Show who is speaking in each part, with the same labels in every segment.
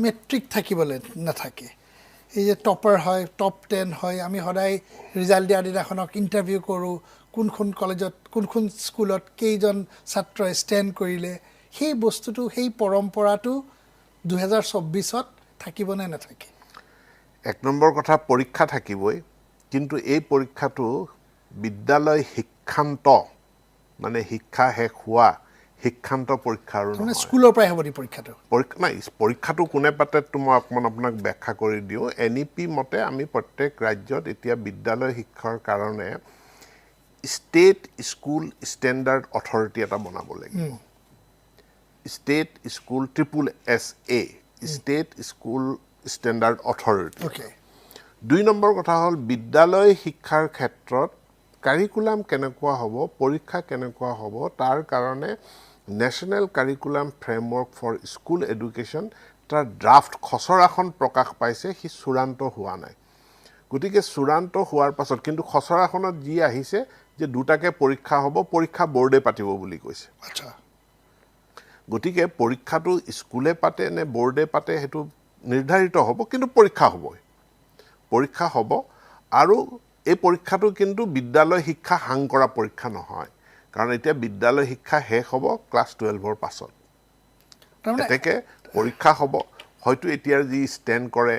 Speaker 1: matric থাকিবলৈ নাথাকে এই যে টপাৰ হয় টপ 10 হয় আমি সদায় ৰিজাল্ট দিয়া দিনাখনক ইণ্টাৰভিউ কৰোঁ কোনখন কলেজত কোনখন স্কুলত কেইজন ছাত্ৰই ষ্টেণ্ড কৰিলে সেই বস্তুটো সেই পৰম্পৰাটো 2024ত থাকিব নে নাথাকে
Speaker 2: এক নম্বৰ কথা পৰীক্ষা থাকিবই কিন্তু এই পৰীক্ষাটো বিদ্যালয় শিক্ষান্ত মানে শিক্ষা শেষ হোৱা শিক্ষান্ত পৰীক্ষা আৰু
Speaker 1: মানে স্কুলৰ পৰাই হ'ব পৰীক্ষাটো
Speaker 2: পৰীক্ষাটো কোনে পাতে মই আপোনাক ব্যাখ্যা কৰি দিওঁ এনইপি মতে আমি প্ৰত্যেক ৰাজ্যত এতিয়া বিদ্যালয় শিক্ষাৰ কাৰণে ষ্টেট স্কুল ষ্টেণ্ডাৰ্ড অথৰিটি এটা বনাব লাগিব state school SSSA state school standard authority দুই নম্বৰ কথা হ'ল বিদ্যালয় শিক্ষাৰ ক্ষেত্ৰত কাৰিকুলাম কেনেকুৱা হ'ব পৰীক্ষা কেনেকুৱা হ'ব তাৰ কাৰণে national curriculum framework for school education তাৰ ড্ৰাফ্ট খচৰাখন প্ৰকাশ পাইছে সি চূড়ান্ত হোৱা নাই গতিকে চূড়ান্ত হোৱাৰ পাছত কিন্তু খচৰাখনত যি আহিছে যে দুটাকে পৰীক্ষা হ'ব পৰীক্ষা বৰ্ডে পাতিব বুলি কৈছে
Speaker 1: আচ্ছা
Speaker 2: গতিকে পৰীক্ষাটো স্কুলে পাতে নে বৰ্ডে পাতে সেইটো নিৰ্ধাৰিত হ'ব কিন্তু পৰীক্ষা হ'ব আৰু এই পৰীক্ষাটো কিন্তু বিদ্যালয় শিক্ষা হাং কৰা পৰীক্ষা নহয় কাৰণ এতিয়া বিদ্যালয় শিক্ষা শেষ হ'ব ক্লাছ 12ৰ পাছত এতেকে পৰীক্ষা হ'ব হয়তো এতিয়া যি ষ্টেণ্ড কৰে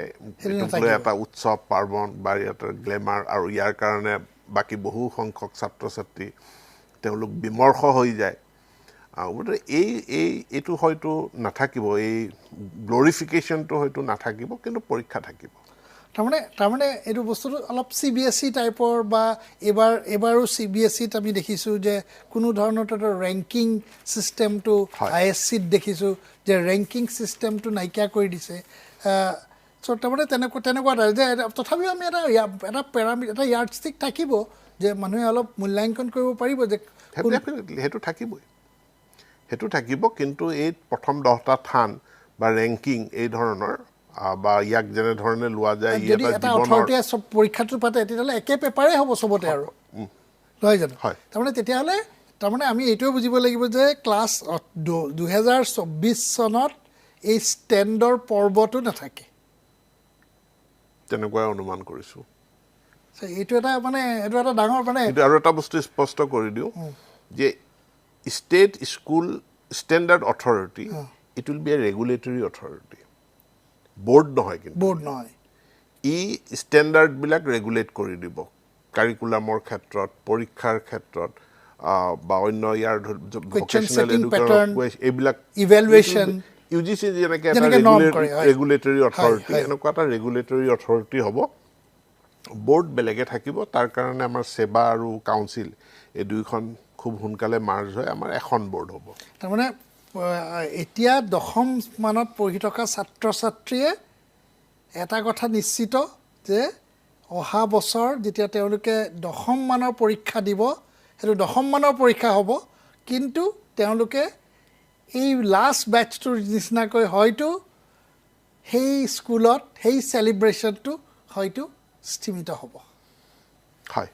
Speaker 2: এটা উৎসৱ পাৰ্বণ বা এটা গ্লেমাৰ আৰু ইয়াৰ কাৰণে বাকী বহু সংখ্যক ছাত্ৰ ছাত্ৰী তেওঁলোক বিমৰ্ষ হৈ যায় এইটো হয়তো নাথাকিব এই গ্লৰিফিকেশ্যনটো হয়তো নাথাকিব কিন্তু পৰীক্ষা থাকিব
Speaker 1: তাৰমানে এইটো বস্তুটো অলপ CBSE টাইপৰ বা এবাৰো CBSEত আমি দেখিছোঁ যে কোনো ধৰণৰ এটা ৰেংকিং ছিষ্টেমটো ISCত দেখিছোঁ যে ৰেংকিং ছিষ্টেমটো নাইকিয়া কৰি দিছে চ' তাৰমানে তেনেকুৱা যে তথাপিও আমি এটা য়াৰ্ডষ্টিক থাকিব যে মানুহে অলপ মূল্যাংকন কৰিব পাৰিব যে
Speaker 2: সেইটো থাকিব কিন্তু এই প্ৰথম 10টা স্থান বা ৰেংকিং এই ধৰণৰ বা ইয়াক যেনে ধৰণে লোৱা যায়
Speaker 1: এটা অথৰিটিয়ে সব পৰীক্ষাটো পাতে তেতিয়াহ'লে একে পেপাৰে হ'ব চবতে আৰু নহয় জানো তেতিয়াহ'লে তাৰমানে আমি এইটোৱে বুজিব লাগিব যে ক্লাছ 2024 চনত এই ষ্টেণ্ডৰ পৰ্বটো নাথাকে
Speaker 2: তেনেকুৱাই অনুমান কৰিছোঁ
Speaker 1: এইটো এটা ডাঙৰ
Speaker 2: আৰু এটা বস্তু স্পষ্ট কৰি দিওঁ যে state school standard authority it will B A regulatory authority board নহয় কিন্তু
Speaker 1: বোৰ্ড নহয়
Speaker 2: ষ্টেণ্ডাৰ্ডবিলাক ৰেগুলেট কৰি দিব কাৰিকুলামৰ ক্ষেত্ৰত পৰীক্ষাৰ ক্ষেত্ৰত বা অন্য ইয়াৰ ভকেশ্যনেল এডুকেশ্যন এইবিলাক
Speaker 1: ইভেলুৱেশ্যন
Speaker 2: UGC যেনেকৈ এটা ৰেগুলেটৰী অথৰিটি এনেকুৱা এটা ৰেগুলেটৰী অথৰিটি হ'ব বোৰ্ড বেলেগে থাকিব তাৰ কাৰণে আমাৰ সেৱা আৰু কাউন্সিল এই দুইখন খুব সোনকালে মাৰ্জ হৈ আমাৰ এখন বোৰ্ড হ'ব
Speaker 1: তাৰমানে এতিয়া 10ম মানত পঢ়ি থকা ছাত্ৰ ছাত্ৰীয়ে এটা কথা নিশ্চিত যে অহা বছৰ যেতিয়া তেওঁলোকে 10ম মানৰ পৰীক্ষা দিব সেইটো 10ম মানৰ পৰীক্ষা হ'ব কিন্তু তেওঁলোকে এই লাষ্ট বেটছটোৰ নিচিনাকৈ হয়তো সেই স্কুলত সেই চেলিব্ৰেশ্যনটো হয়তো স্থিমিত হ'ব
Speaker 2: হয়